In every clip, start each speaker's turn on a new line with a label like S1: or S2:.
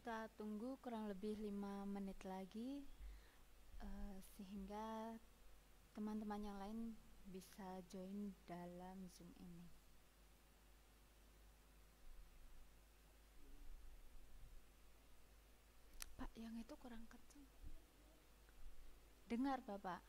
S1: Kita tunggu kurang lebih 5 menit lagi sehingga teman-teman yang lain bisa join dalam Zoom ini. Pak, yang itu kurang kencang. Dengar, Bapak?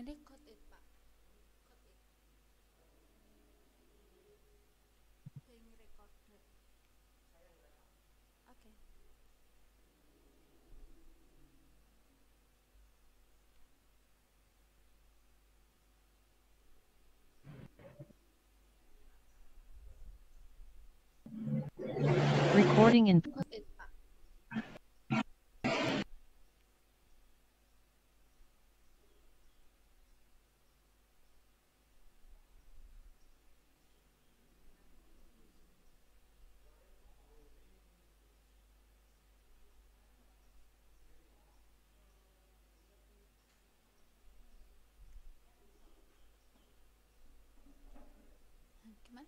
S1: Ini code it, Pak. Code it. Being recorded. Oke.
S2: Recording in
S1: Code it, Pak. Gimana?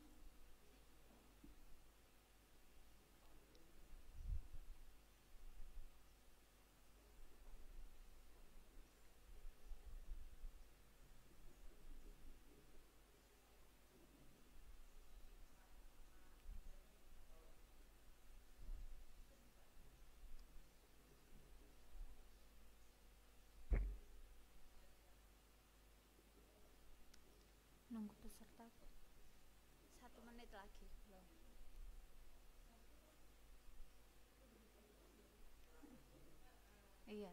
S1: Nunggu peserta 1 menit lagi belum. Iya.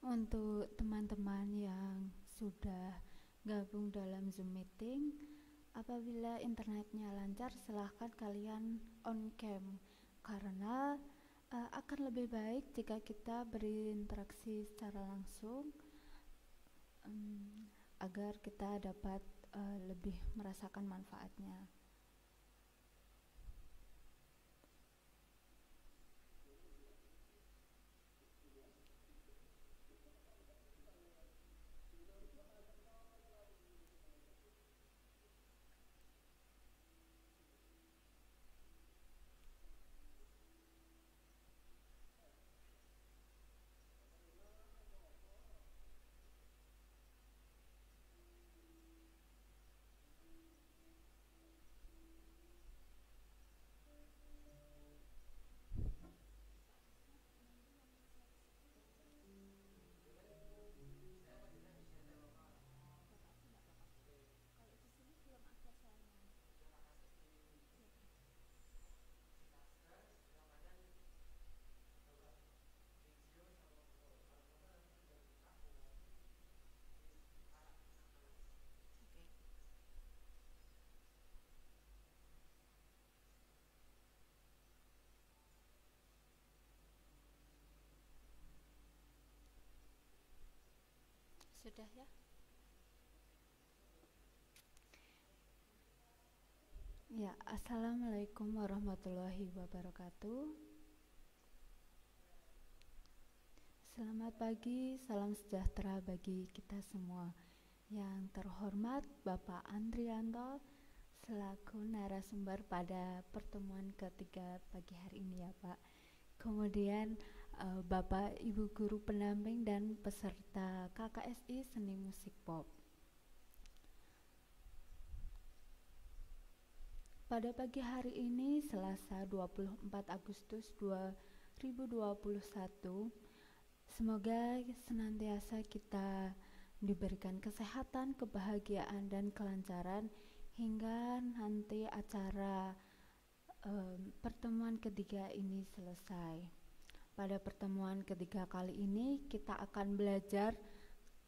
S1: Untuk teman-teman yang sudah gabung dalam Zoom meeting, apabila internetnya lancar silahkan kalian on cam karena Akan lebih baik jika kita berinteraksi secara langsung, agar kita dapat lebih merasakan manfaatnya. Sudah ya? Ya, assalamualaikum warahmatullahi wabarakatuh. Selamat pagi, salam sejahtera bagi kita semua. Yang terhormat Bapak Andrianto selaku narasumber pada pertemuan ketiga pagi hari ini ya Pak. Kemudian Bapak Ibu Guru Pendamping dan peserta KKSI Seni Musik Pop. Pada pagi hari ini Selasa 24 Agustus 2021, semoga senantiasa kita diberikan kesehatan, kebahagiaan, dan kelancaran hingga nanti acara pertemuan ketiga ini selesai. Pada pertemuan ketiga kali ini kita akan belajar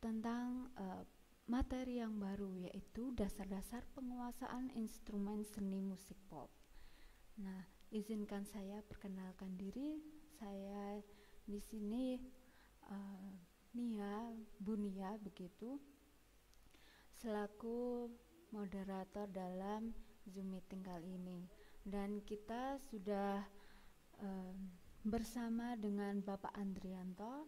S1: tentang materi yang baru, yaitu dasar-dasar penguasaan instrumen seni musik pop. Nah, izinkan saya perkenalkan diri. Saya di sini Bu Nia begitu, selaku moderator dalam Zoom meeting kali ini. Dan kita sudah bersama dengan Bapak Andrianto,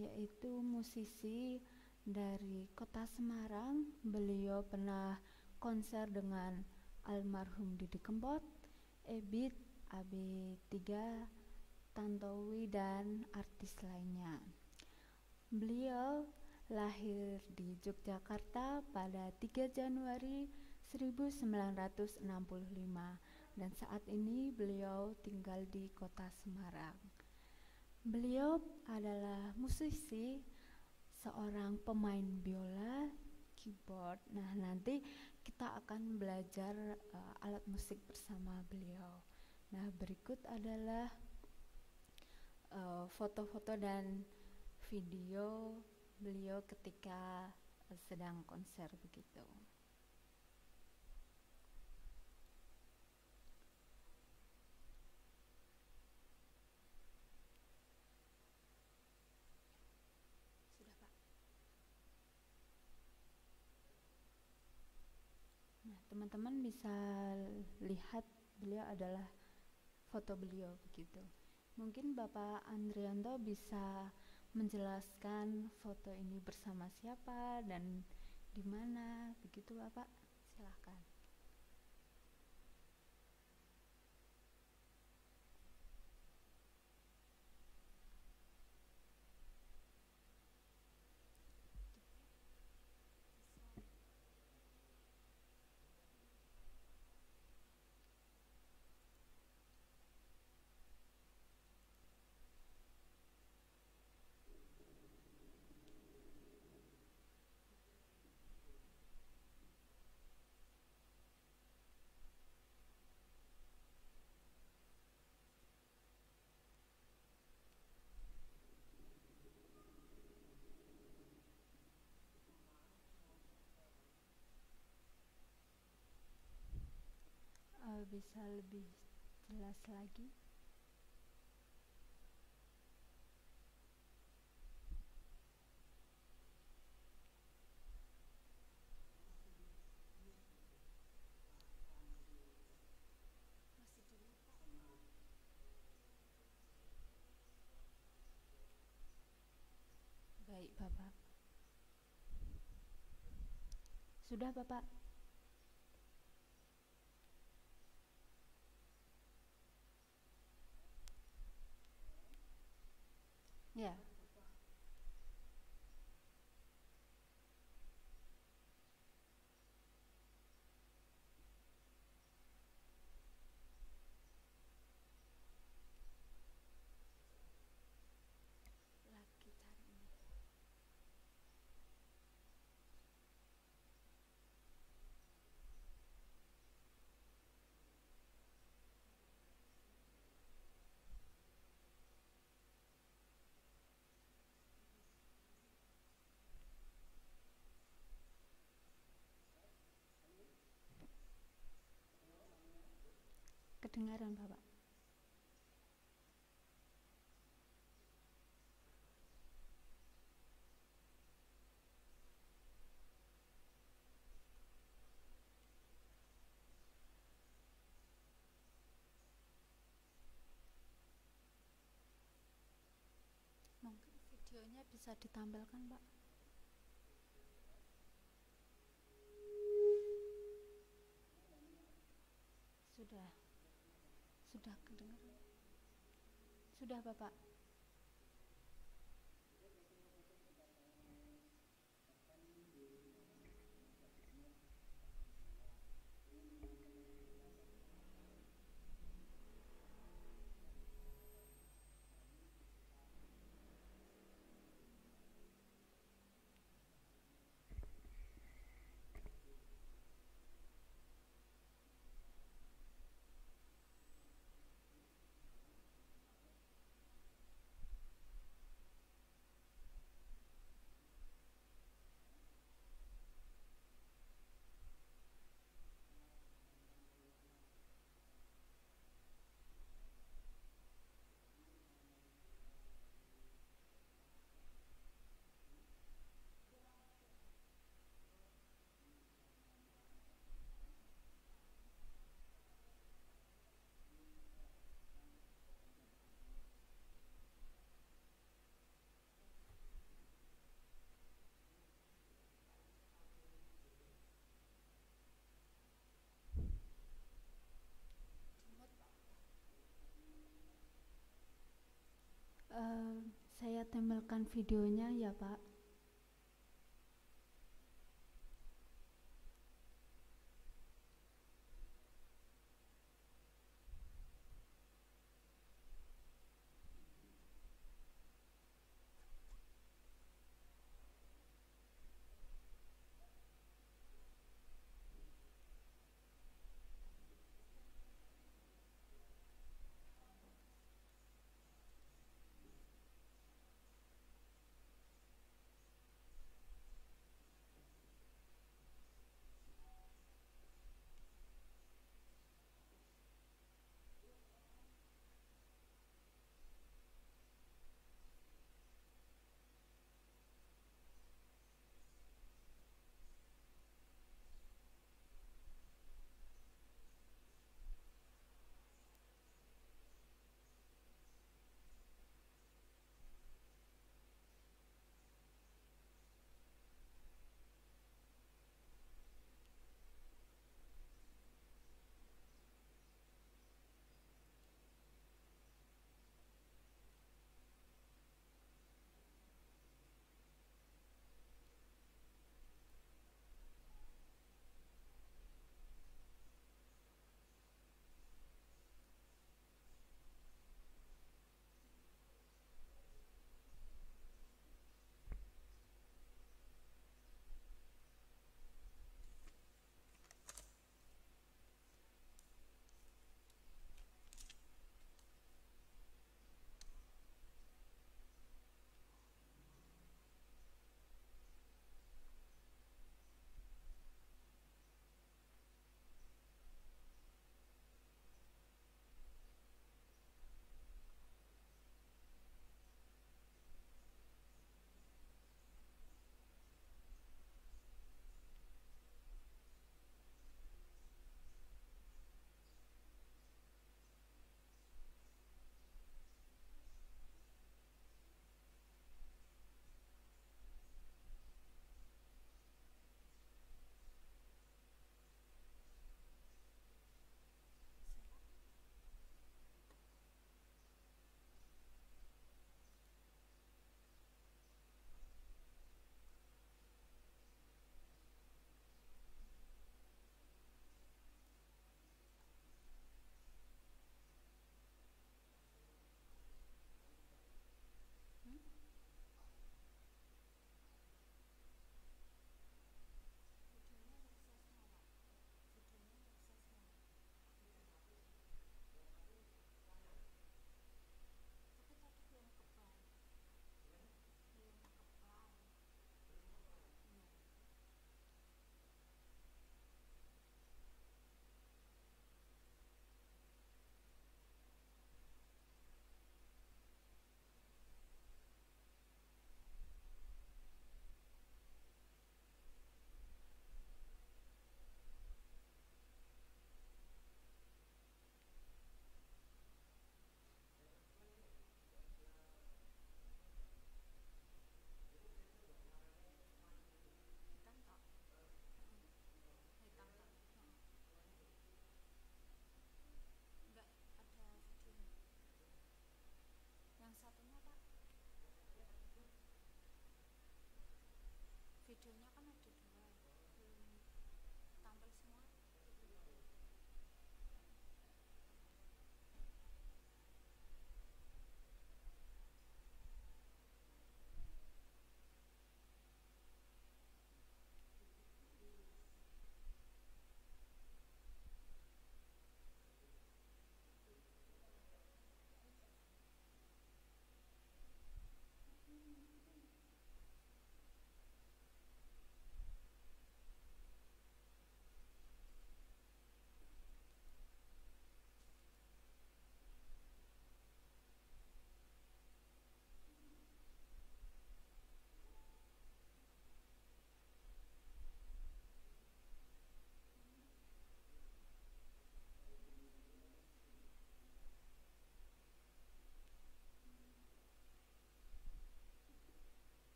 S1: yaitu musisi dari Kota Semarang. Beliau pernah konser dengan almarhum Didi Kempot, Ebit, AB3, Tantowi, dan artis lainnya. Beliau lahir di Yogyakarta pada 3 Januari 1965 dan saat ini beliau tinggal di Kota Semarang. Beliau adalah musisi, seorang pemain biola, keyboard. Nah, nanti kita akan belajar alat musik bersama beliau. Nah, berikut adalah foto-foto dan video beliau ketika sedang konser begitu. Sudah, Pak. Nah, teman-teman bisa lihat beliau adalah foto beliau begitu. Mungkin Bapak Andrianto bisa menjelaskan foto ini bersama siapa dan di mana begitu Bapak, silahkan. Bisa lebih jelas lagi? Bapak. Sudah, Bapak? Ya. Lagi cari ini. Kedengaran, Bapak? Mungkin videonya bisa ditampilkan, Pak. Sudah. Sudah kedengaran. Sudah, Bapak. Eh, saya tempelkan videonya ya, Pak.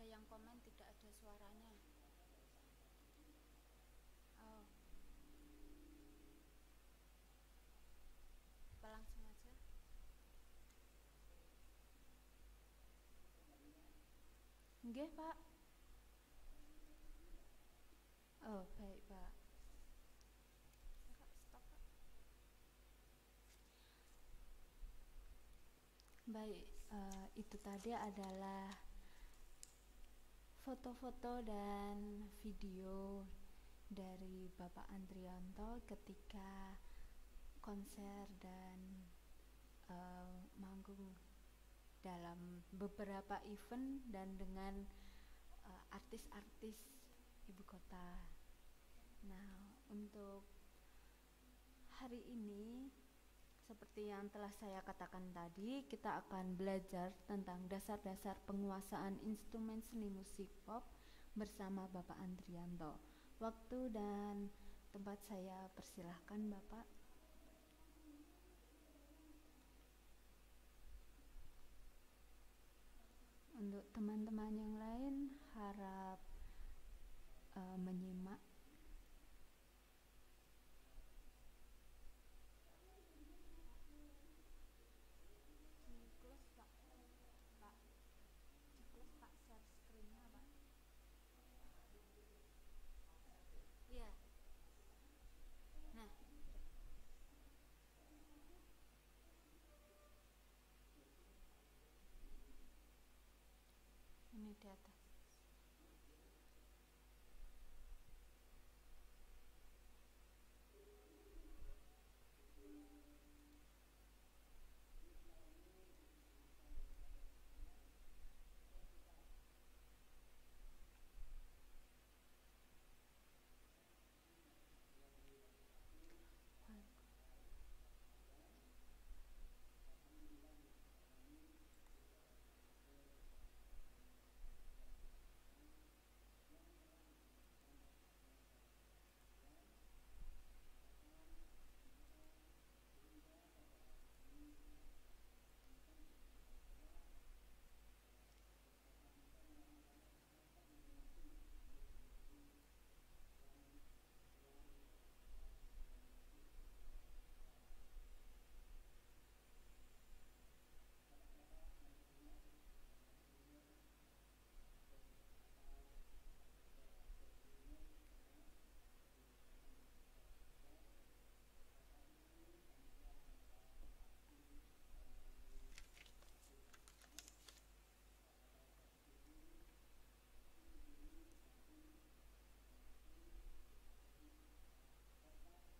S1: yang komen tidak ada suaranya. Oh, apa langsung aja? Nggih, Pak. Oh, baik, Pak. Stop, Pak. Baik, itu tadi adalah foto-foto dan video dari Bapak Andrianto ketika konser dan manggung dalam beberapa event dan dengan artis-artis ibu kota. Nah, untuk hari ini seperti yang telah saya katakan tadi, kita akan belajar tentang dasar-dasar penguasaan instrumen seni musik pop bersama Bapak Andrianto. Waktu dan tempat saya persilahkan, Bapak. Untuk teman-teman yang lain, harap menyimak. Iya. Nah, ini di atas.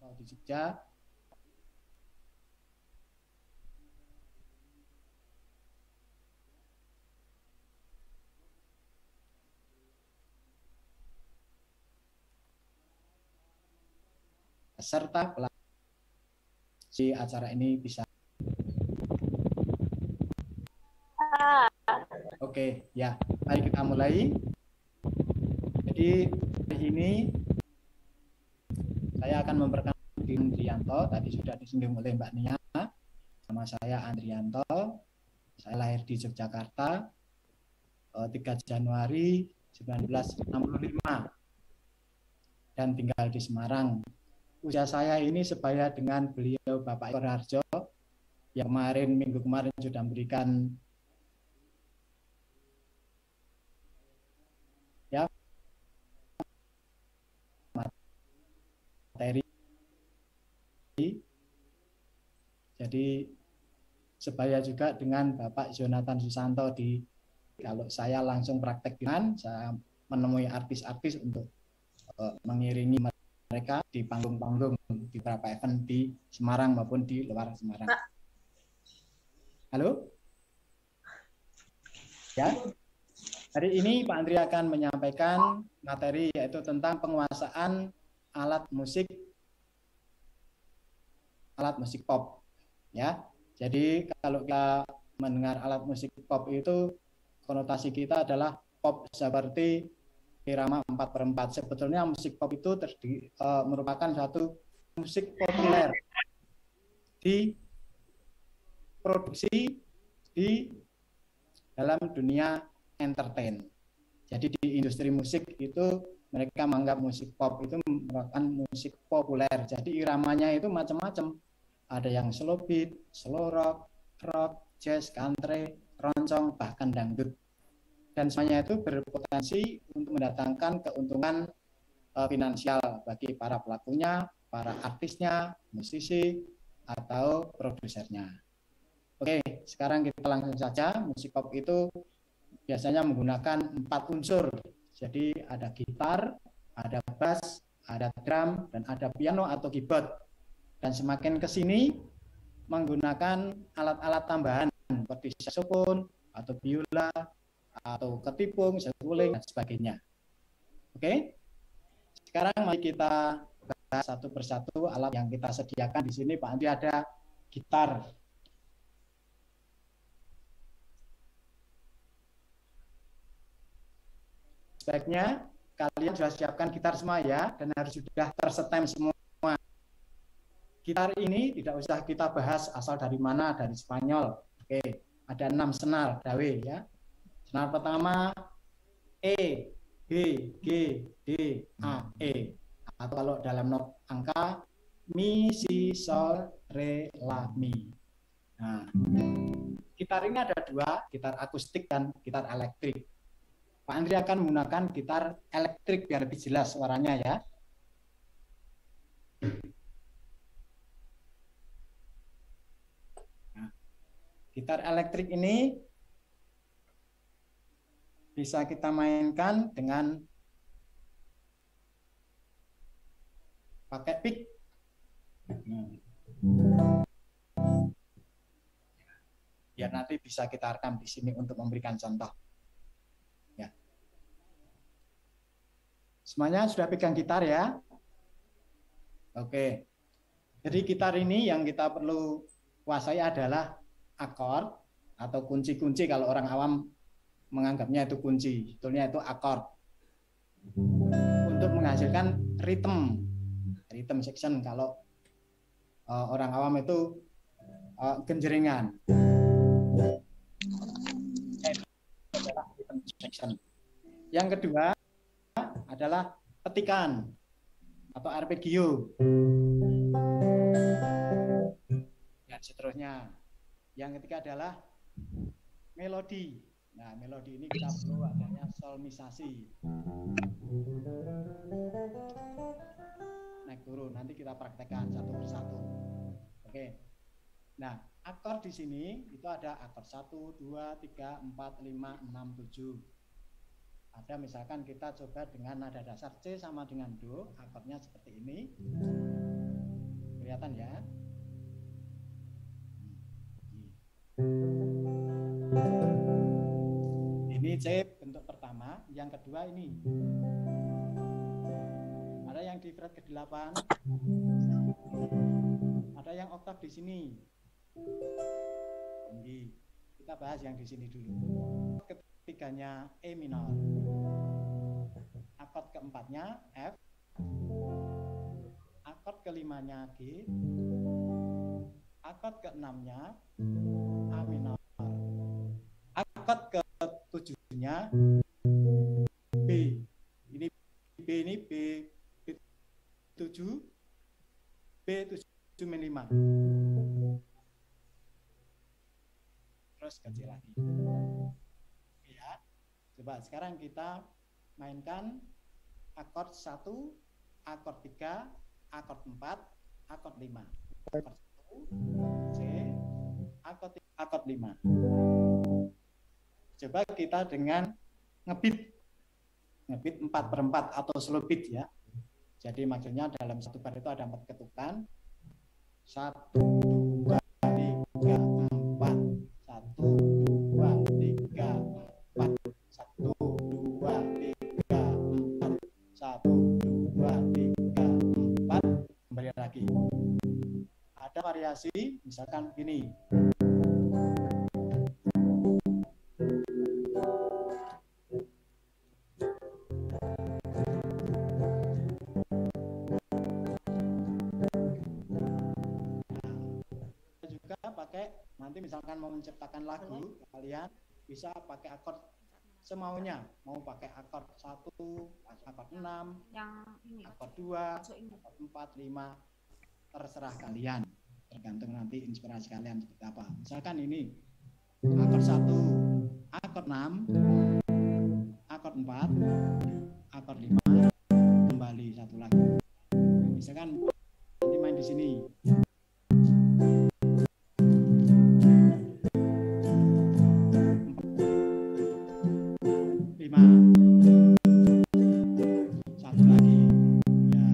S2: Di Jogja serta si acara ini bisa. Oke, ya, mari kita mulai. Jadi hari ini saya akan memperkenalkan diri Andrianto. Tadi sudah disinggung oleh Mbak Nia. Nama saya Andrianto. Saya lahir di Yogyakarta 3 Januari 1965 dan tinggal di Semarang. Usia saya ini sebaya dengan beliau Bapak Eko Raharjo yang minggu kemarin sudah memberikan materi. Jadi sebaya juga dengan Bapak Jonathan Susanto kalau saya langsung praktek dengan saya menemui artis-artis untuk mengiringi mereka di panggung-panggung di beberapa event di Semarang maupun di luar Semarang. Halo? Ya. Hari ini Pak Andri akan menyampaikan materi yaitu tentang penguasaan alat musik pop. Ya. Jadi kalau kita mendengar alat musik pop itu konotasi kita adalah pop seperti irama 4/4. Sebetulnya musik pop itu merupakan suatu musik populer diproduksi di dalam dunia entertain. Jadi di industri musik itu mereka menganggap musik pop itu merupakan musik populer. Jadi iramanya itu macam-macam. Ada yang slow beat, slow rock, rock, jazz, country, keroncong, bahkan dangdut. Dan semuanya itu berpotensi untuk mendatangkan keuntungan finansial bagi para pelakunya, para artisnya, musisi, atau produsernya. Oke, sekarang kita langsung saja. Musik pop itu biasanya menggunakan 4 unsur. Jadi ada gitar, ada bass, ada drum, dan ada piano atau keyboard. Dan semakin ke sini menggunakan alat-alat tambahan seperti saxophone atau biola atau ketipung, seruling, dan sebagainya. Oke, sekarang mari kita bahas satu persatu alat yang kita sediakan di sini. Pak Andri, ada gitar. Sebaiknya kalian sudah siapkan gitar semua ya, dan harus sudah tersetem semua. Gitar ini tidak usah kita bahas asal dari mana, dari Spanyol. Oke, ada 6 senar dawe ya. Senar pertama E, B, G, D, A, E. Atau kalau dalam not angka Mi, Si, Sol, Re, La, Mi. Nah, gitar ini ada 2, gitar akustik dan gitar elektrik. Pak Andri akan menggunakan gitar elektrik biar lebih jelas suaranya ya. Nah, gitar elektrik ini bisa kita mainkan dengan pakai pick. Biar nanti bisa kita rekam di sini untuk memberikan contoh. Ya. Semuanya sudah pegang gitar ya? Oke. Jadi gitar ini yang kita perlu kuasai adalah akord atau kunci-kunci. Kalau orang awam menganggapnya itu kunci, sebetulnya itu akord. Untuk menghasilkan rhythm section. Kalau orang awam itu genjeringan. Rhythm section. Yang kedua adalah petikan atau arpeggio. Dan seterusnya. Yang ketiga adalah melodi. Nah, melodi ini kita perlu adanya solmisasi. Naik turun, nanti kita praktekkan satu persatu. Oke. Nah, akord di sini itu ada akord 1, 2, 3, 4, 5, 6, 7. Ada misalkan kita coba dengan nada dasar C sama dengan Do, akordnya seperti ini. Kelihatan ya? Ini C bentuk pertama, yang kedua ini. Ada yang di fret ke-8. Ada yang oktav di sini. Tinggi. Kita bahas yang di sini dulu. Ketiganya E minor. Akord keempatnya F. Akord kelimanya G. Akord keenamnya A minor. Akord ketujuhnya B. Ini B ini B7 B7 min 5. Terus kecil lagi. Ya. Coba sekarang kita mainkan akord 1, akord 3, akord 4, akord 5. Akord 1, C, akord 5. Coba kita dengan ngebeat 4/4 atau slow beat ya. Jadi maksudnya dalam satu bar itu ada 4 ketukan. 1, 2, 3, 4. 1, 2, 3, 4. 1, 2, 3, 4. 1, 2, 3, 4. Kembali lagi. Ada variasi misalkan gini. Nanti misalkan mau menciptakan lagu, kalian bisa pakai akord semaunya, mau pakai akord 1, akord 6, akord 2, akord 4, 5, terserah kalian, tergantung nanti inspirasi kalian seperti apa. Misalkan ini akord 1, akord 6, akord 4, akord 5, kembali satu lagi. Misalkan nanti main di sini. 5, satu lagi. Ya.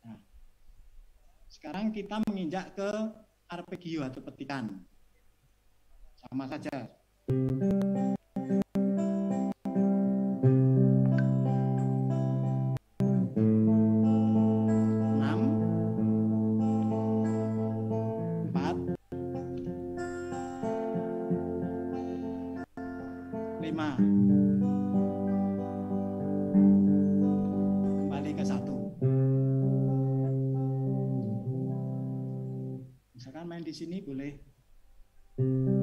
S2: Nah, sekarang kita menginjak ke arpeggio atau petikan. Sama saja. 5, kembali ke 1. Misalkan main di sini boleh. 6,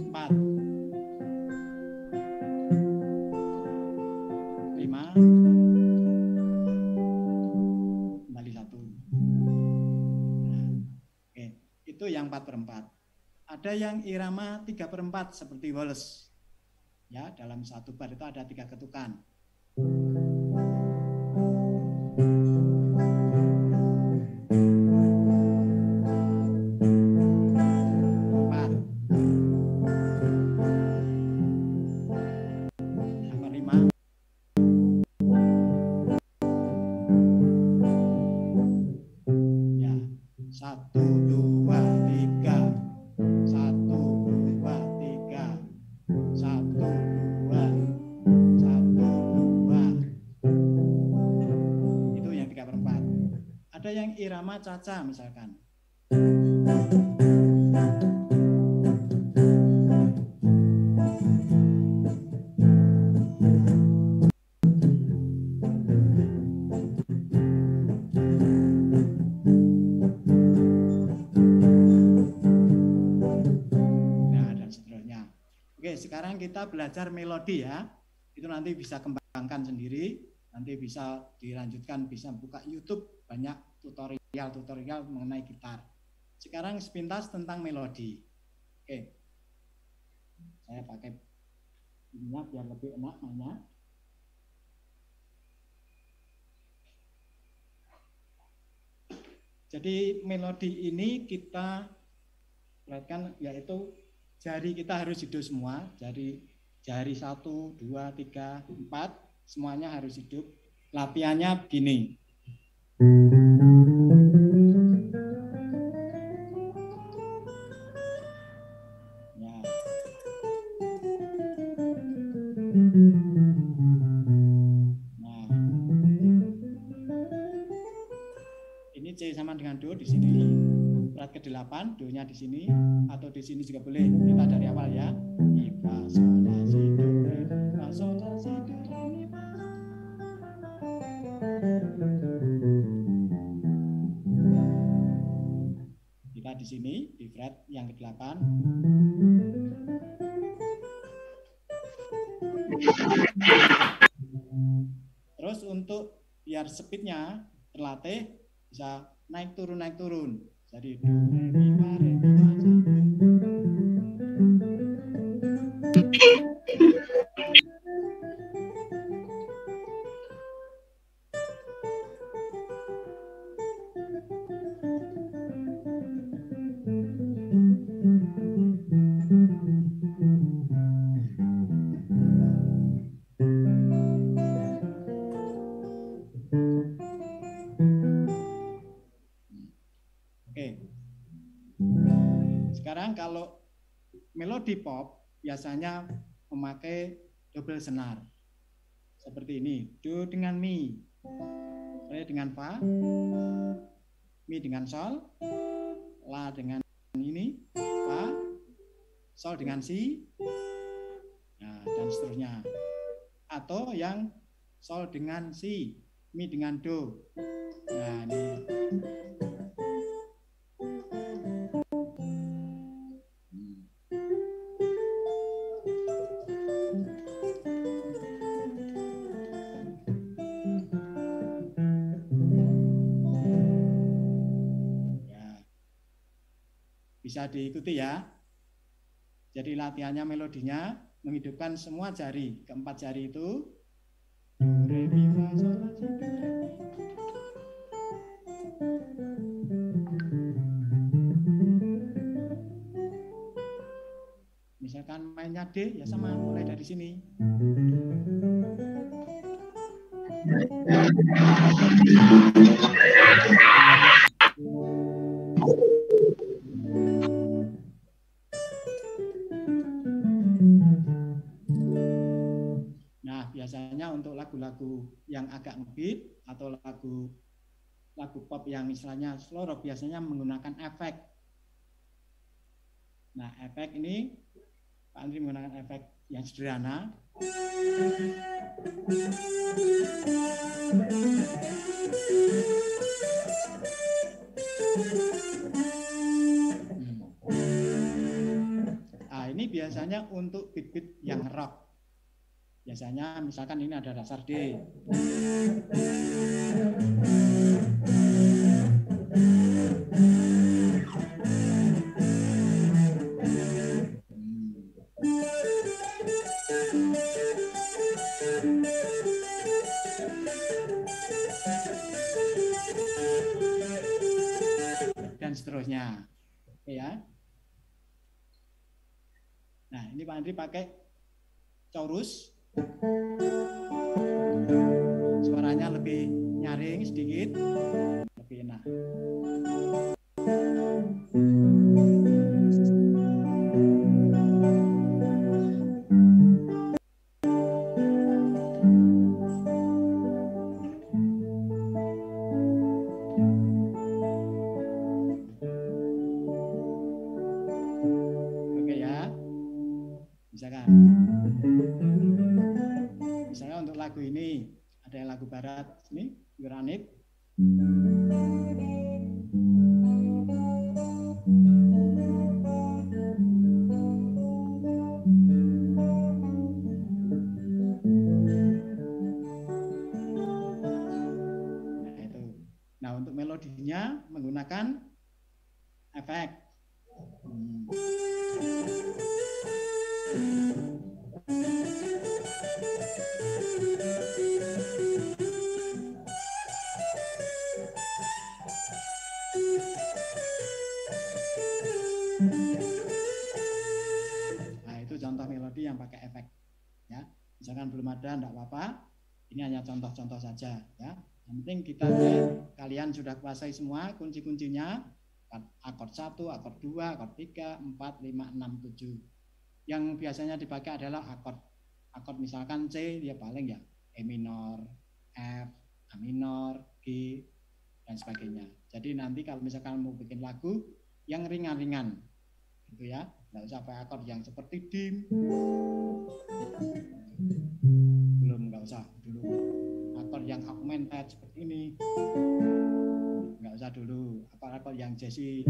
S2: 4, 5, kembali 1. Nah, oke, itu yang 4/4. Ada yang irama 3/4 seperti waltz. Ya, dalam satu bar itu ada 3 ketukan. Irama caca misalkan. Nah, dan seterusnya. Oke, sekarang kita belajar melodi ya. Itu nanti bisa kembangkan sendiri, nanti bisa dilanjutkan, bisa buka YouTube, banyak tutorial mengenai gitar. Sekarang sepintas tentang melodi. Oke, saya pakai ininya biar lebih enak mainnya. Jadi melodi ini kita perhatikan, yaitu jari kita harus hidup semua. Jari 1, 2, 3, 4 semuanya harus hidup. Latihannya begini. C sama dengan do di sini, berat ke-8, do-nya di sini atau di sini juga boleh. Kita dari awal ya. Mi fa sol la si do re mi fa sol la si do re mi fa. Kita di sini di fret yang ke-8. Terus untuk biar speednya terlatih bisa naik turun. Jadi do re mi fa sa. Sekarang kalau melodi pop biasanya memakai double senar. Seperti ini, do dengan mi, re dengan fa, mi dengan sol, la dengan ini, fa, sol dengan si, nah, dan seterusnya. Atau yang sol dengan si, mi dengan do, Nah, ini. Ya. Bisa diikuti ya. Jadi latihannya melodinya menghidupkan semua jari, keempat jari itu. Re, mi, fa, sol, la, si, do, re, mi. Misalkan mainnya D, ya sama, mulai dari sini. Nah, biasanya untuk lagu-lagu yang agak ngebeat atau lagu pop yang istilahnya slow rock biasanya menggunakan efek. Nah, efek ini Pak Andri menggunakan efek yang sederhana. Nah, ini biasanya untuk beat-beat yang rock. Biasanya misalkan ini ada dasar D. Dan seterusnya. Oke ya. Nah, ini Pak Andri pakai chorus. Suaranya lebih nyaring sedikit, lebih enak. Oke ya. Misalkan untuk lagu ini ada yang lagu barat ini Granit. Nah itu. Nah untuk melodinya menggunakan efek. Nah itu contoh melodi yang pakai efek ya. Misalkan belum ada enggak apa-apa, ini hanya contoh-contoh saja ya. Yang penting kalian sudah kuasai semua kunci-kuncinya, akord 1, akord 2, akord 3, 4, 5, 6, 7. Yang biasanya dipakai adalah akord misalkan C dia paling ya E minor, F, A minor, G dan sebagainya. Jadi nanti kalau misalkan mau bikin lagu yang ringan-ringan gitu ya, nggak usah pakai akord yang seperti dim, belum, nggak usah dulu. Akord yang augmented seperti ini nggak usah dulu. Akord yang jazzy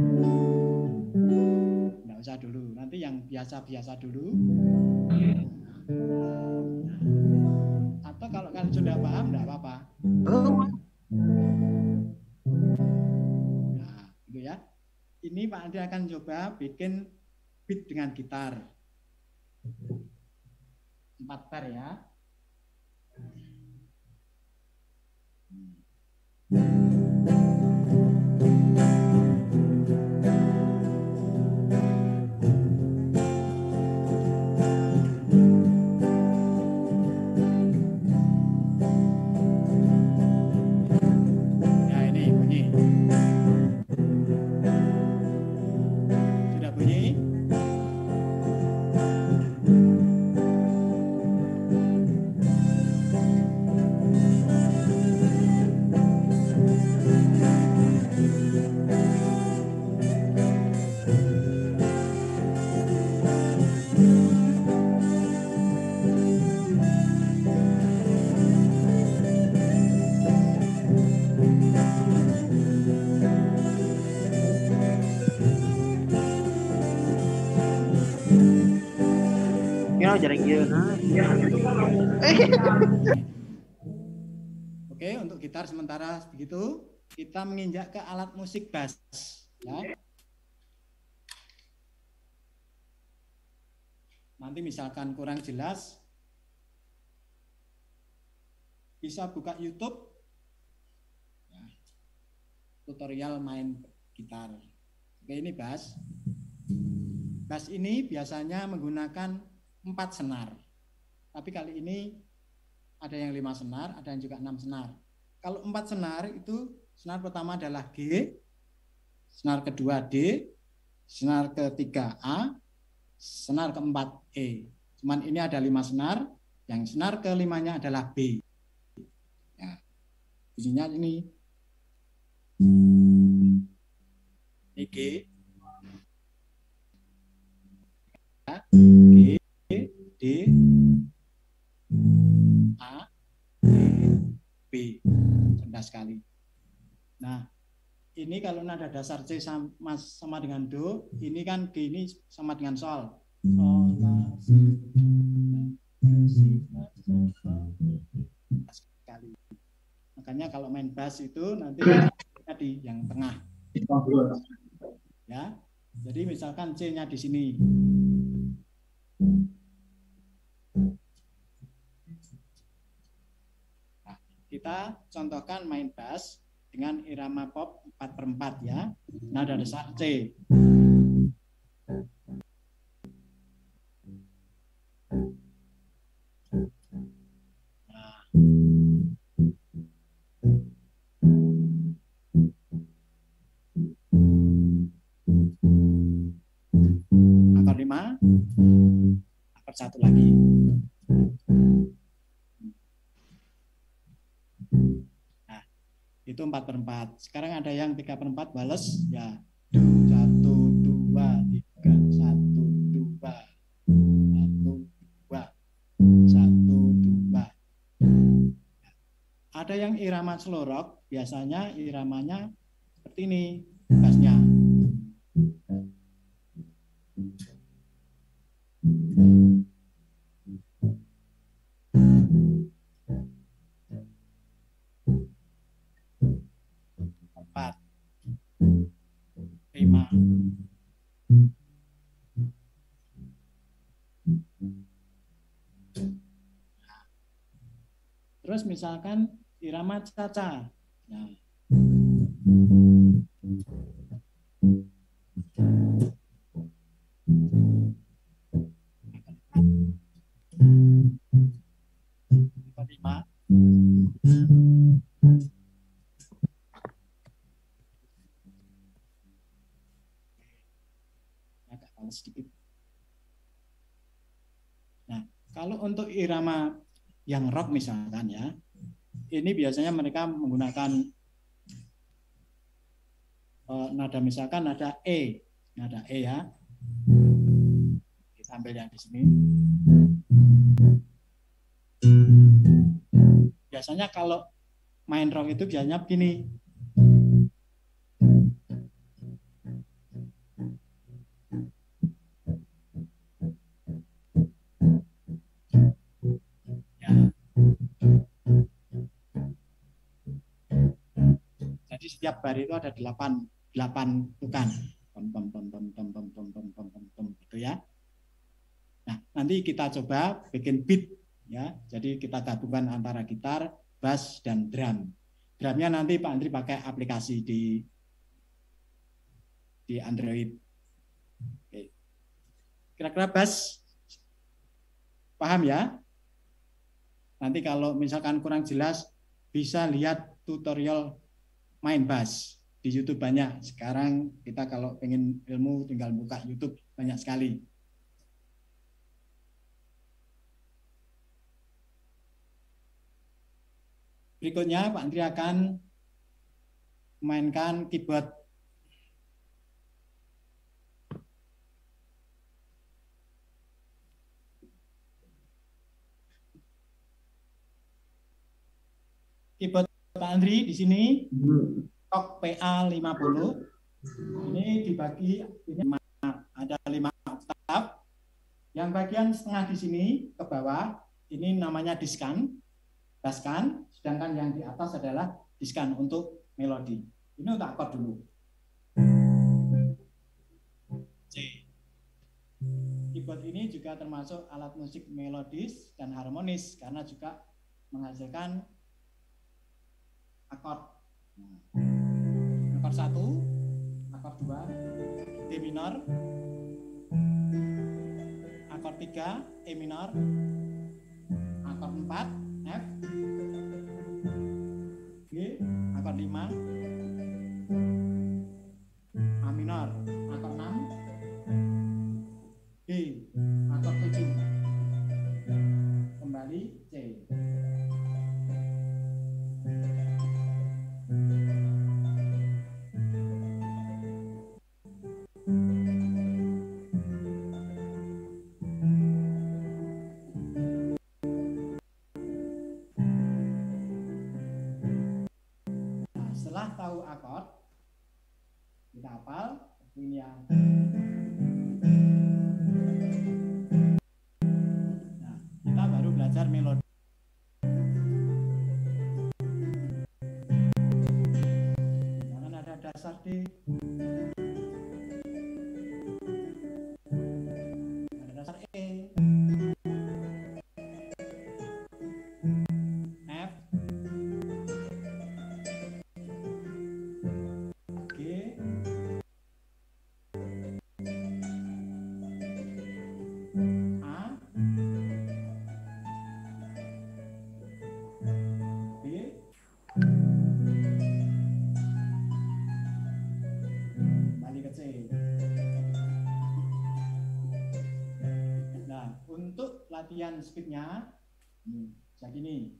S2: nggak usah dulu. Nanti yang biasa-biasa dulu. Atau kalau kalian sudah paham nggak apa-apa. Nah, gitu ya. Ini Pak Andi akan coba bikin beat dengan gitar 4 bar ya. Ya ini bunyi. Sudah bunyi? Oke, untuk gitar sementara begitu. Kita menginjak ke alat musik bass, ya. Nanti misalkan kurang jelas, bisa buka YouTube, ya, tutorial main gitar. Oke, ini bass. Bass ini biasanya menggunakan 4 senar, tapi kali ini ada yang 5 senar, ada yang juga 6 senar. Kalau 4 senar itu, senar pertama adalah G, senar kedua D, senar ketiga A, senar keempat E. Cuman ini ada 5 senar, yang senar kelimanya adalah B. Ya, bunyinya ini G, G, D, A, B, rendah sekali. Nah, ini kalau nada dasar C sama dengan Do, ini kan G ini sama dengan Sol. Sol, La, Si, sekali. Makanya kalau main bass itu nanti di yang tengah. Ya, jadi misalkan C-nya di sini. Kita contohkan main bass dengan irama pop 4/4 ya. Nada dasar C. Nah. Akor 5. Akor 1 lagi. Itu 4/4. Sekarang ada yang 3/4 bales ya. 1, 2, 3, 1, 2, 1, 2, 1, 2. Ada yang irama slow rock, biasanya iramanya seperti ini bassnya. Terus misalkan irama caca. Nah. Agak panas sedikit. Nah, kalau untuk irama yang rock misalkan ya, ini biasanya mereka menggunakan nada misalkan nada E ya. Kita ambil yang di sini. Biasanya kalau main rock itu biasanya begini. Jadi setiap bar itu ada 8 tukan. Gitu ya. Nah, nanti kita coba bikin beat ya. Jadi kita gabungkan antara gitar, bass dan drum. Drumnya nanti Pak Andri pakai aplikasi di Android. Oke. Kira-kira bass paham ya? Nanti kalau misalkan kurang jelas bisa lihat tutorial main bass di YouTube banyak. Sekarang kita kalau pengen ilmu tinggal buka YouTube banyak sekali. Berikutnya Pak Andri akan memainkan keyboard. Keyboard Pak Andri di sini Kok PA50. Ini dibagi ini ada 5 oktav. Yang bagian setengah di sini ke bawah ini namanya diskan, baskan, sedangkan yang di atas adalah diskan untuk melodi. Ini untuk akord dulu. C. Keyboard ini juga termasuk alat musik melodis dan harmonis karena juga menghasilkan akord. Akord 1, akord 2, D minor, akord 3, E minor, akord 4, F, G, akord 5, A minor, akord 6, D, akord 7, kembali C. Setelah tahu akord, kita hafal ini ya. Nah, kita baru belajar melodi. Jangan ada dasar D, ada dasar E, F, G, A, B, kembali ke C. Nah, untuk latihan speednya bisa gini.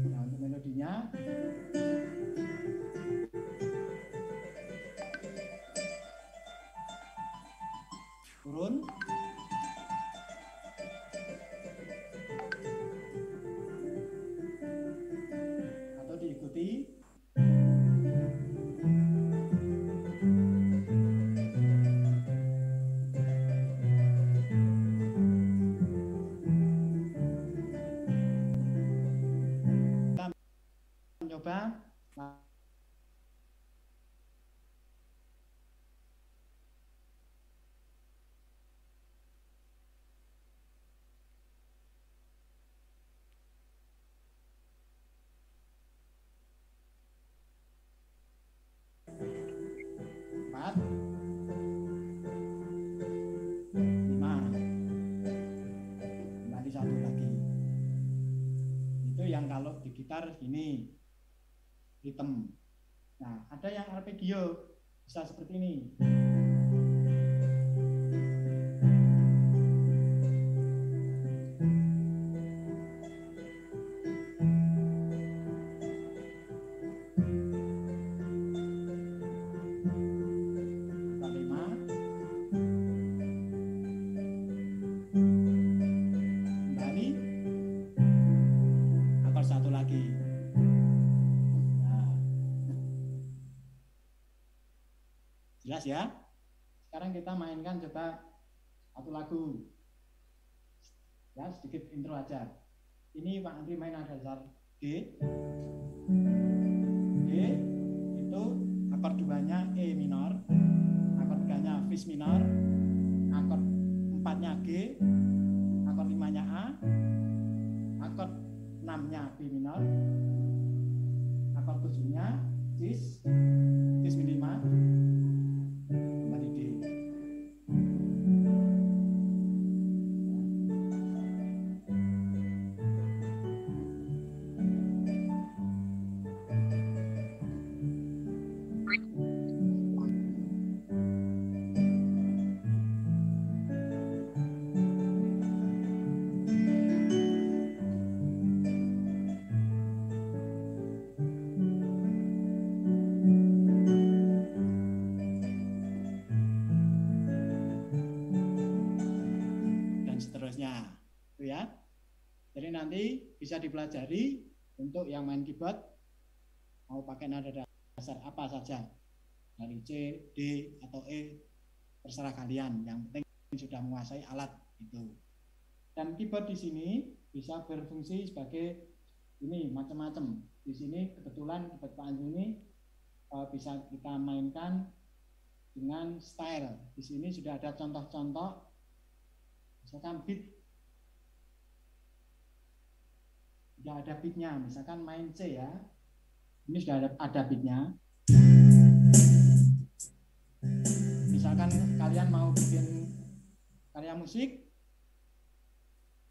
S2: Nah, untuk melodinya turun, atau diikuti kita mencoba. Empat, 5, kembali satu lagi. Itu yang kalau di gitar ini ritme. Nah, ada yang arpeggio bisa seperti ini. Akord 5, kembali akord 1 lagi. Nah, jelas ya? Sekarang kita mainkan coba satu lagu. Ya, sedikit intro aja. Ini Pak Andri main ada dasar D. D itu akord 2-nya E minor, akord 3-nya Fis minor, akord 4-nya G, akord 5-nya A, akord 6-nya B minor, akord 7-nya Cis, Cis min 5, kembali D. Ini nanti bisa dipelajari untuk yang main keyboard, mau pakai nada dasar apa saja, dari C, D, atau E, terserah kalian. Yang penting sudah menguasai alat itu. Dan keyboard di sini bisa berfungsi sebagai ini macam-macam. Di sini kebetulan keyboard Pak Andri ini bisa kita mainkan dengan style. Di sini sudah ada contoh-contoh, misalkan beat, sudah ada beatnya, misalkan main C ya, ini sudah ada beatnya. Misalkan kalian mau bikin karya musik,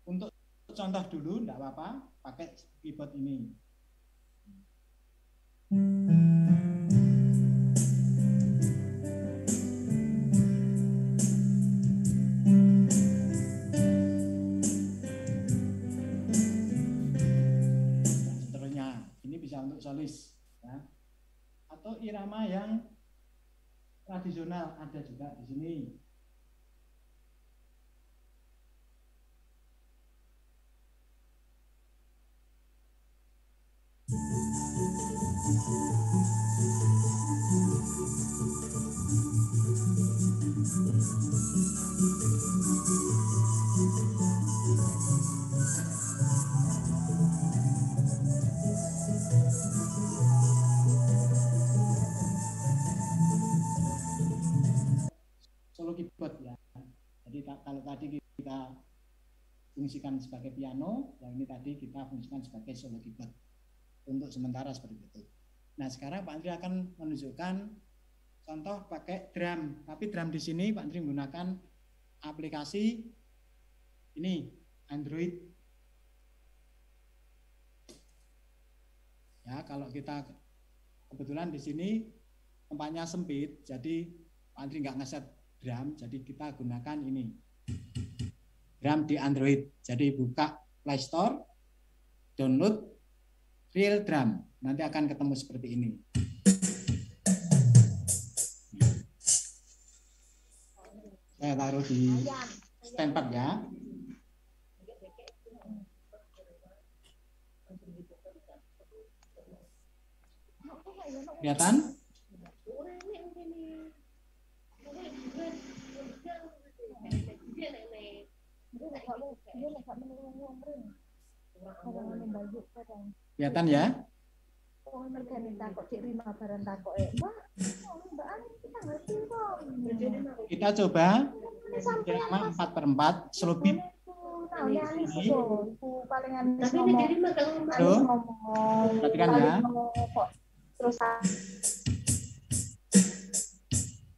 S2: untuk contoh dulu, enggak apa-apa, pakai keyboard ini. Untuk solis ya. Atau irama yang tradisional ada juga di sini. Solo keyboard ya. Jadi kalau tadi kita fungsikan sebagai piano, yang ini tadi kita fungsikan sebagai solo keyboard. Untuk sementara seperti itu. Nah, sekarang Pak Andri akan menunjukkan contoh pakai drum. Tapi drum di sini Pak Andri menggunakan aplikasi ini Android. Ya, kalau kita kebetulan di sini tempatnya sempit, jadi Pak Andri nggak ngeset drum, jadi kita gunakan ini drum di Android. Jadi buka Play Store, download Real Drum, nanti akan ketemu seperti ini. Saya taruh di standby ya. Kelihatan? Kelihatan ya? Kita coba irama 4/4 slow beat. Perhatikan ya.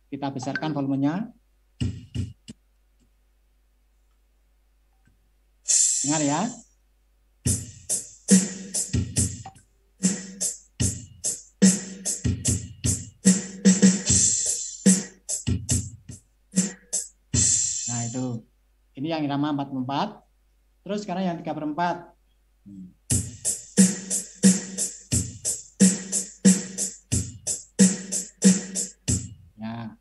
S2: Kita besarkan volumenya. Dengar ya. Nah itu. Ini yang irama 4/4. Terus sekarang yang 3/4. Ya.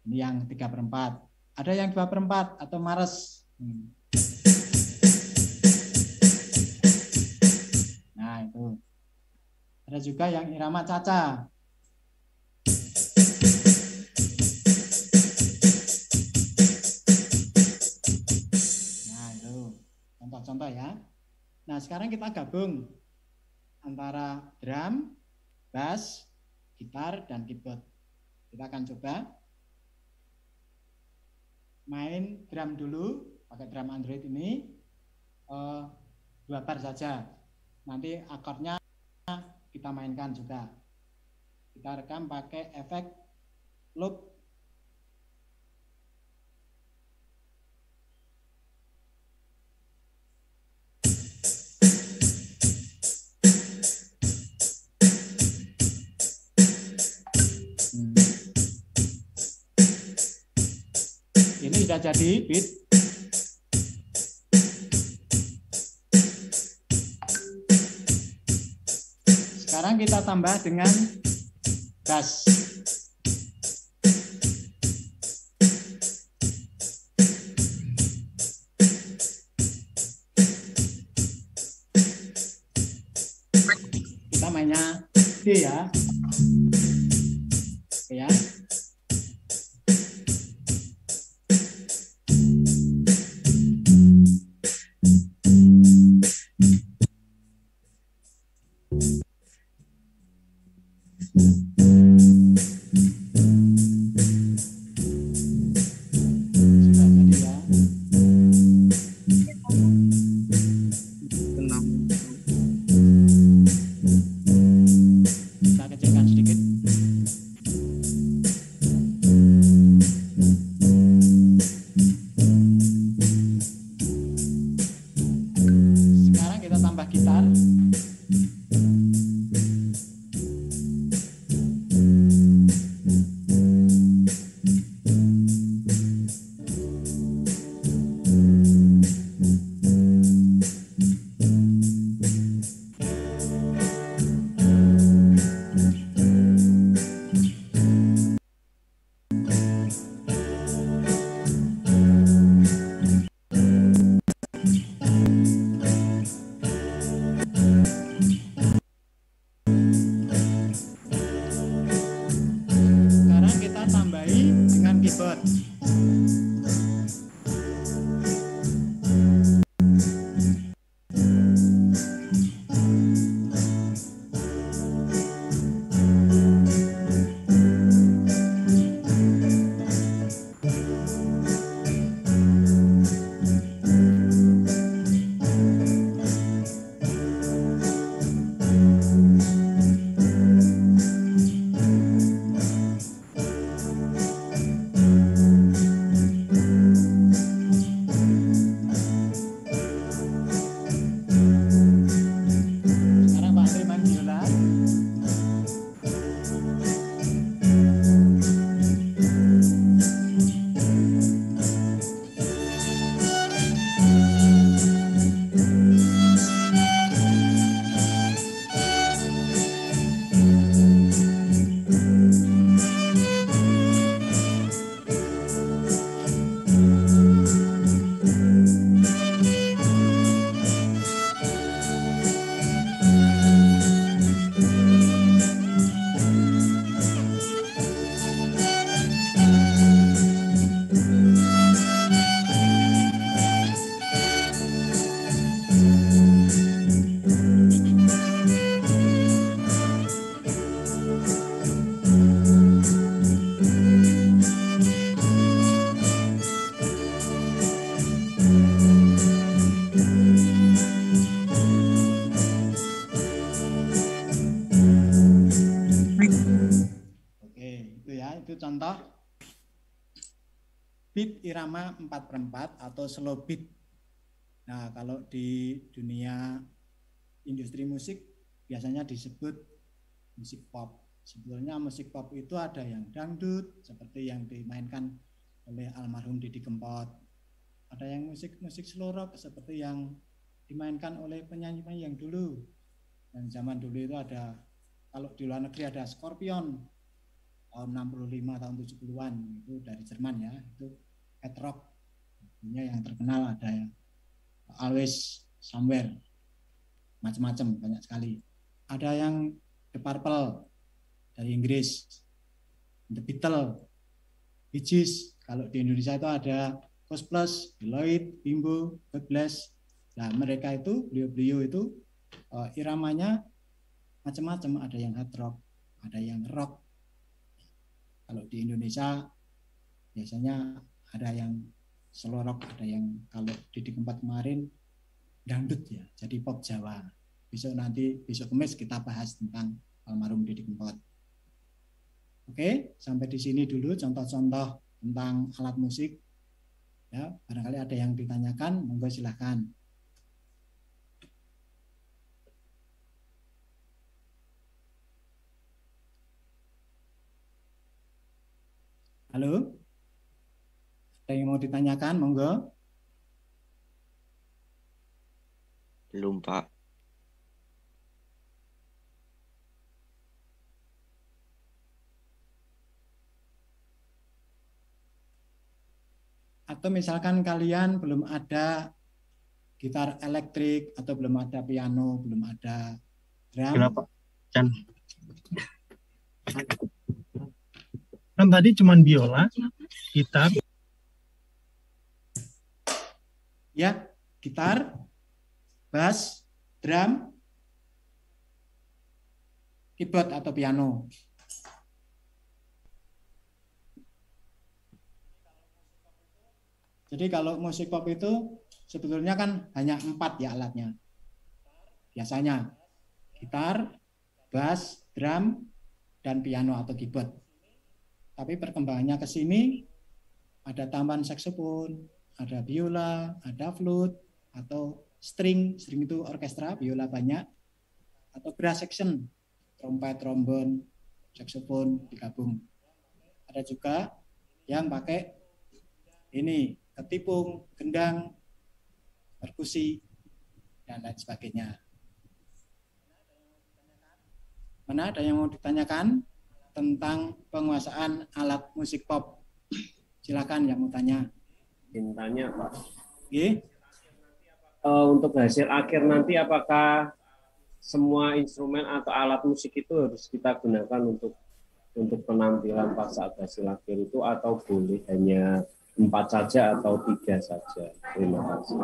S2: Ini yang 3/4. Ada yang 2/4 atau mares. Nah itu. Ada juga yang irama caca. Nah itu contoh-contoh ya. Nah sekarang kita gabung antara drum, bass, gitar, dan keyboard. Kita akan coba main drum dulu, pakai drum Android ini 2 bar saja. Nanti akordnya kita mainkan juga. Kita rekam pakai efek loop. Ini sudah jadi beat. Sekarang kita tambah dengan bass. namanya D ya. Oke ya. Itu contoh beat irama 4/4 atau slow beat. Nah, kalau di dunia industri musik biasanya disebut musik pop. Sebetulnya musik pop itu ada yang dangdut seperti yang dimainkan oleh almarhum Didi Kempot. Ada yang musik slow rock seperti yang dimainkan oleh penyanyi-penyanyi yang dulu. Dan zaman dulu itu ada, kalau di luar negeri ada Scorpion tahun 65 tahun 70-an itu dari Jerman ya, itu head rock. Yang terkenal ada ya Always Somewhere, macam-macam banyak sekali. Ada yang The Purple dari Inggris, The Beatles, Bee Gees. Kalau di Indonesia itu ada Coast Plus, Deloitte, Bimbo, God Bless. Nah, mereka itu beliau-beliau itu iramanya macam-macam, ada yang hard rock, ada yang rock. Kalau di Indonesia biasanya ada yang slow rock, ada yang kalau Didi Kempot kemarin dangdut ya, jadi pop Jawa. Besok Kamis kita bahas tentang almarhum Didi Kempot. Oke, sampai di sini dulu contoh-contoh tentang alat musik. Ya, barangkali ada yang ditanyakan, monggo silahkan. Halo? Ada yang mau ditanyakan, monggo?
S3: Belum, Pak.
S2: Atau misalkan kalian belum ada gitar elektrik atau belum ada piano, belum ada drum.
S4: Kenapa? Kan tadi cuman biola, gitar.
S2: Ya, gitar, bass, drum, keyboard atau piano. Jadi kalau musik pop itu sebetulnya kan hanya 4 ya alatnya. Biasanya gitar, bass, drum, dan piano atau keyboard. Tapi perkembangannya ke sini ada tambahan saksofon, ada biola, ada flute, atau string itu orkestra, biola banyak, atau brass section, trompet, trombon, saksofon digabung. Ada juga yang pakai ini, ketipung, gendang, perkusi, dan lain sebagainya. Mana ada yang mau ditanyakan tentang penguasaan alat musik pop? Silakan yang mau tanya.
S5: Ingin tanya, Pak.
S2: Oke.
S5: Untuk hasil akhir nanti apakah semua instrumen atau alat musik itu harus kita gunakan untuk penampilan pas saat hasil akhir itu, atau boleh hanya 4 saja atau 3 saja? Terima kasih.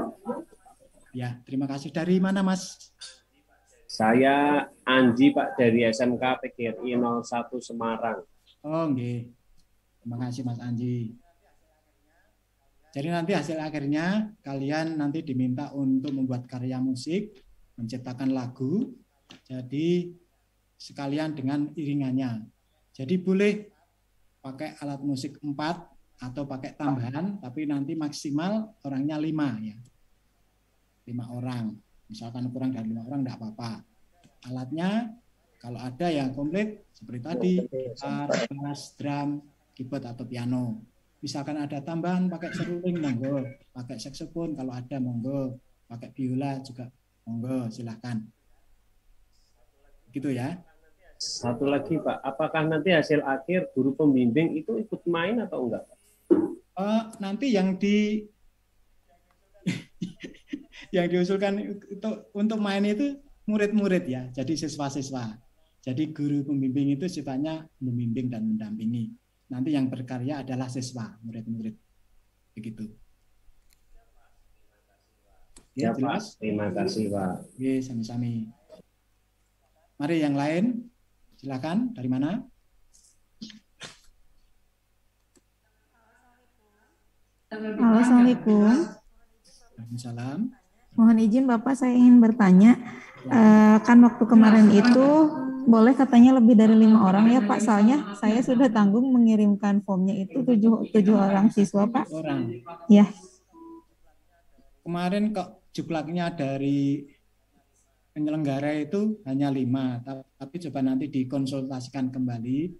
S2: Ya, terima kasih. Dari mana, Mas?
S5: Saya Anji, Pak, dari SMK PGRI 01 Semarang.
S2: Oh, nggih. Terima kasih, Mas Anji. Jadi nanti hasil akhirnya kalian nanti diminta untuk membuat karya musik, menciptakan lagu, jadi sekalian dengan iringannya. Jadi boleh pakai alat musik 4 atau pakai tambahan, tapi nanti maksimal orangnya 5 ya. 5 orang. Misalkan kurang dari 5 orang tidak apa-apa. Alatnya kalau ada yang komplit seperti tadi, gitar, bass, drum, keyboard atau piano. Misalkan ada tambahan pakai seruling, monggo. Pakai saksofon kalau ada, monggo. Pakai biola juga, monggo. Silahkan. Gitu ya.
S5: Satu lagi, Pak. Apakah nanti hasil akhir guru pembimbing itu ikut main atau enggak?
S2: Nanti yang diusulkan itu untuk main itu murid-murid ya. Jadi siswa-siswa. Jadi guru pembimbing itu sifatnya membimbing dan mendampingi. Nanti yang berkarya adalah siswa, murid-murid. Begitu.
S5: Ya, jelas? Pak. Terima kasih, Pak.
S2: Oke, sami-sami. Mari yang lain. Silakan. Dari mana?
S6: Halo, Assalamualaikum.
S2: Waalaikumsalam.
S6: Mohon izin Bapak, saya ingin bertanya. Kan waktu kemarin itu boleh katanya lebih dari 5 orang ya Pak, soalnya saya sudah tanggung mengirimkan formnya itu 7 orang siswa Pak.
S2: Orang.
S6: Ya.
S2: Kemarin kok juklaknya dari penyelenggara itu hanya 5, tapi coba nanti dikonsultasikan kembali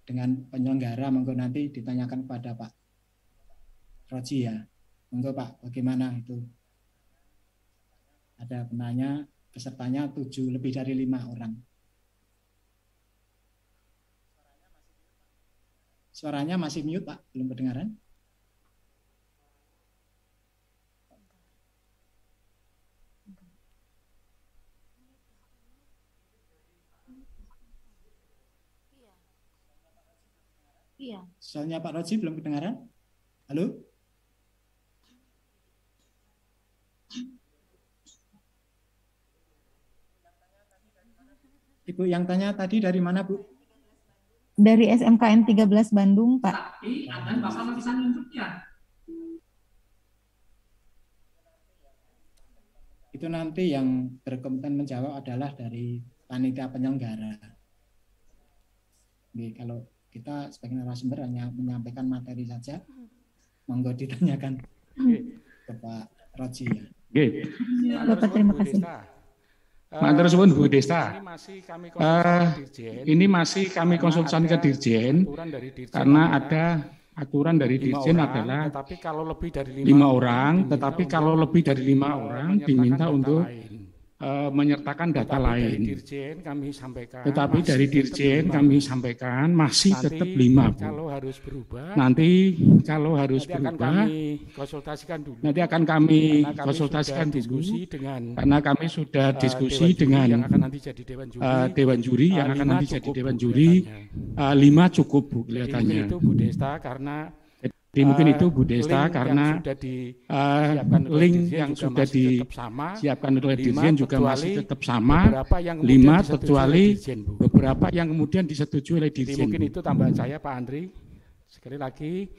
S2: dengan penyelenggara, monggo nanti ditanyakan kepada Pak Roji ya. Monggo Pak, bagaimana itu? Ada penanya, pesertanya 7, lebih dari 5 orang. Suaranya masih mute Pak, belum kedengaran.
S1: Iya.
S2: Soalnya Pak Roji belum kedengaran. Halo? Ibu yang tanya tadi dari mana, Bu?
S6: Dari SMKN 13 Bandung, Pak.
S2: Itu nanti yang berkompeten menjawab adalah dari panitia penyelenggara. Oke, kalau kita sebagai narasumber hanya menyampaikan materi saja, monggo ditanyakan ke Pak Roji ya.
S6: Bapak terima kasih.
S7: Matur suwun Bu Desta. Ini masih kami konsultasi ke Dirjen karena ada aturan dari Dirjen adalah 5 orang, tetapi kalau lebih dari 5 orang diminta untuk menyertakan data lain.
S8: Dirjen kami sampaikan.
S7: Tetapi dari Dirjen kami sampaikan masih tetap 5, Bu.
S8: Kalau harus berubah.
S7: Nanti kalau harus
S8: akan
S7: berubah.
S8: kami konsultasikan dulu.
S7: Nanti akan kami
S8: Karena
S7: konsultasikan dulu.
S8: Diskusi dengan.
S7: Karena kami sudah diskusi dengan
S8: yang akan nanti jadi
S7: dewan juri yang akan nanti jadi dewan juri. 5 cukup, Bu, kelihatannya.
S8: Jadi itu Bu Desta karena
S7: Jadi mungkin itu Bu Desta karena link yang sudah disiapkan oleh Dirjen juga masih tetap sama, 5 kecuali beberapa yang kemudian disetujui oleh Dirjen.
S8: Jadi mungkin itu tambahan saya Pak Andri. Sekali lagi,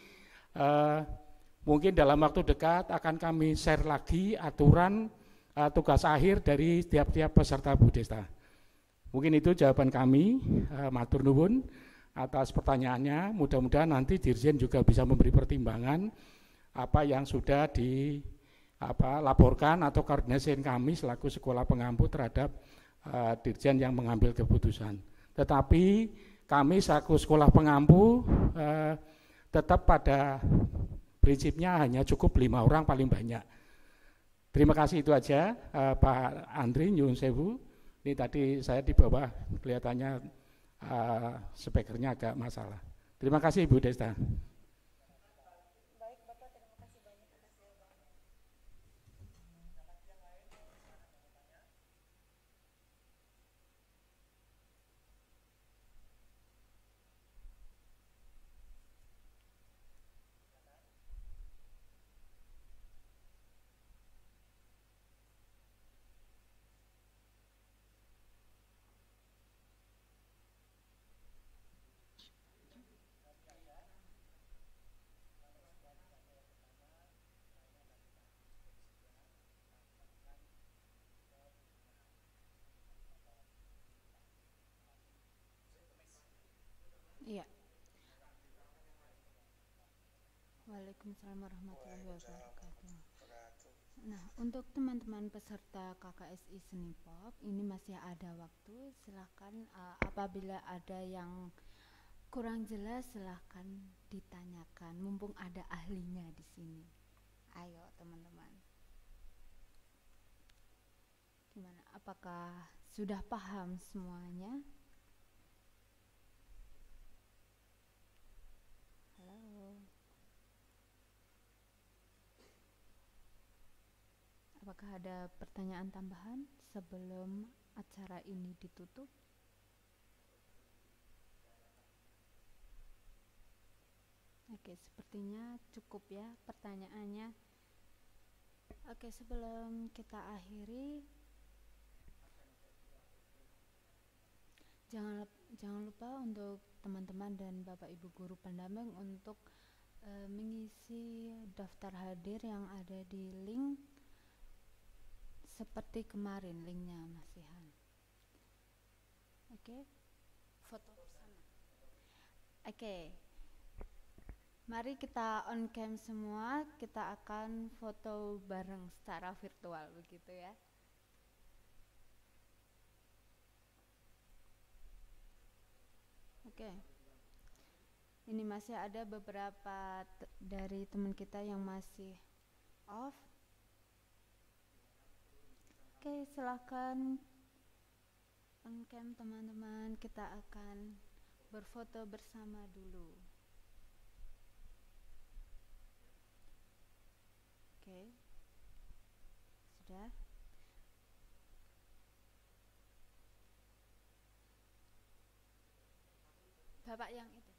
S8: mungkin dalam waktu dekat akan kami share lagi aturan tugas akhir dari tiap-tiap peserta Bu Desta. Mungkin itu jawaban kami, matur nuwun atas pertanyaannya. Mudah-mudahan nanti Dirjen juga bisa memberi pertimbangan apa yang sudah dilaporkan atau koordinasi kami selaku sekolah pengampu terhadap Dirjen yang mengambil keputusan. Tetapi kami selaku sekolah pengampu tetap pada prinsipnya hanya cukup 5 orang paling banyak. Terima kasih, itu aja Pak Andri, nyuwun sewu. Ini tadi saya di bawah kelihatannya speakernya agak masalah. Terima kasih Ibu Desta.
S1: Baik Bapak, terima kasih banyak atas jawabannya. Iya. Waalaikumsalam warahmatullahi wabarakatuh. Nah, untuk teman-teman peserta KKSI Seni Pop, ini masih ada waktu. Silahkan apabila ada yang kurang jelas, silahkan ditanyakan. Mumpung ada ahlinya di sini. Ayo teman-teman. Gimana? Apakah sudah paham semuanya? Halo. Apakah ada pertanyaan tambahan sebelum acara ini ditutup? Oke, sepertinya cukup ya pertanyaannya. Oke, sebelum kita akhiri, jangan lupa untuk teman-teman dan Bapak Ibu guru pendamping untuk mengisi daftar hadir yang ada di link seperti kemarin, linknya Mas Ihan. Oke, foto bersama. Oke, mari kita on cam semua, kita akan foto bareng secara virtual begitu ya. Oke. Ini masih ada beberapa dari teman kita yang masih off. Oke, silahkan on cam teman-teman, kita akan berfoto bersama dulu. Oke, sudah. Bapak yang itu.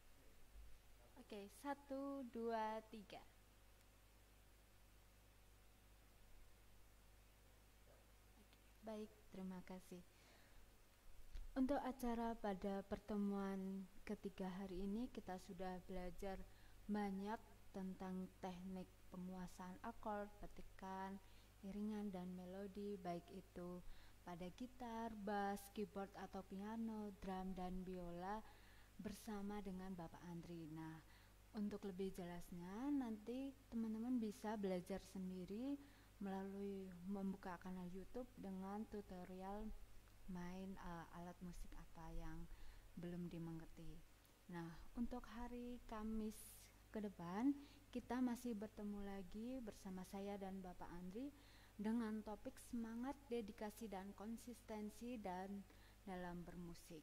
S1: Oke, 1, 2, 3. Baik, terima kasih. Untuk acara pada pertemuan ketiga hari ini, kita sudah belajar banyak tentang teknik penguasaan akord, petikan, iringan, dan melodi, baik itu pada gitar, bass, keyboard atau piano, drum, dan biola bersama dengan Bapak Andri. Nah, untuk lebih jelasnya nanti teman-teman bisa belajar sendiri melalui membuka kanal YouTube dengan tutorial main alat musik apa yang belum dimengerti. Nah, untuk hari Kamis ke depan kita masih bertemu lagi bersama saya dan Bapak Andri dengan topik semangat, dedikasi, dan konsistensi dan dalam bermusik.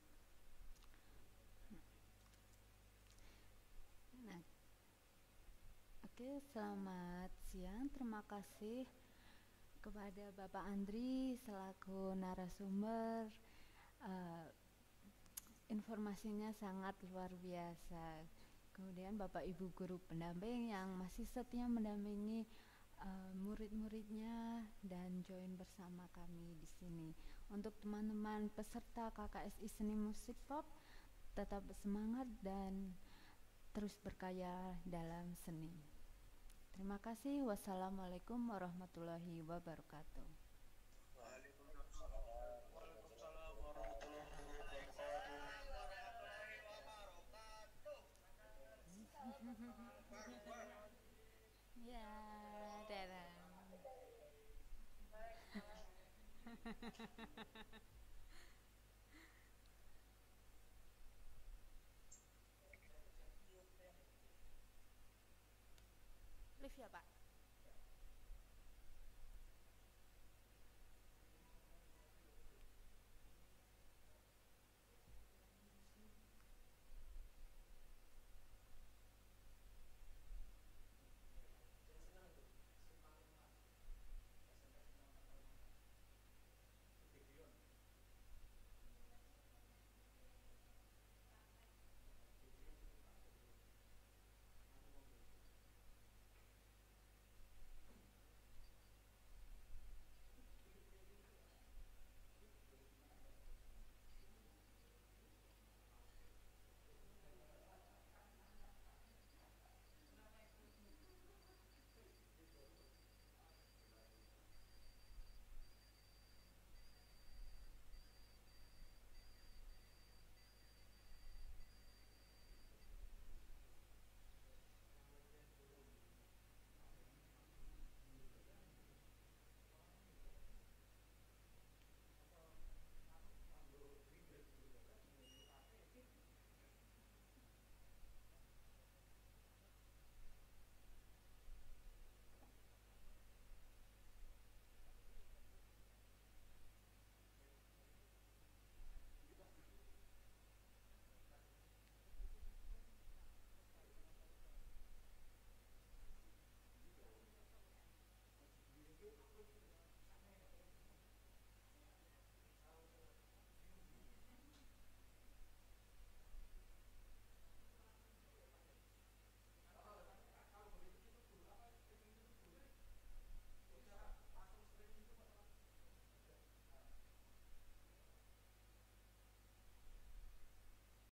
S1: Nah, oke, selamat siang. Terima kasih kepada Bapak Andri selaku narasumber. Informasinya sangat luar biasa. Kemudian Bapak Ibu guru pendamping yang masih setia mendampingi murid-muridnya dan join bersama kami di sini. Untuk teman-teman peserta KKSI Seni Musik Pop, tetap semangat dan terus berkarya dalam seni. Terima kasih. Wassalamualaikum warahmatullahi wabarakatuh. Ya, dadah. Lift ya, Pak.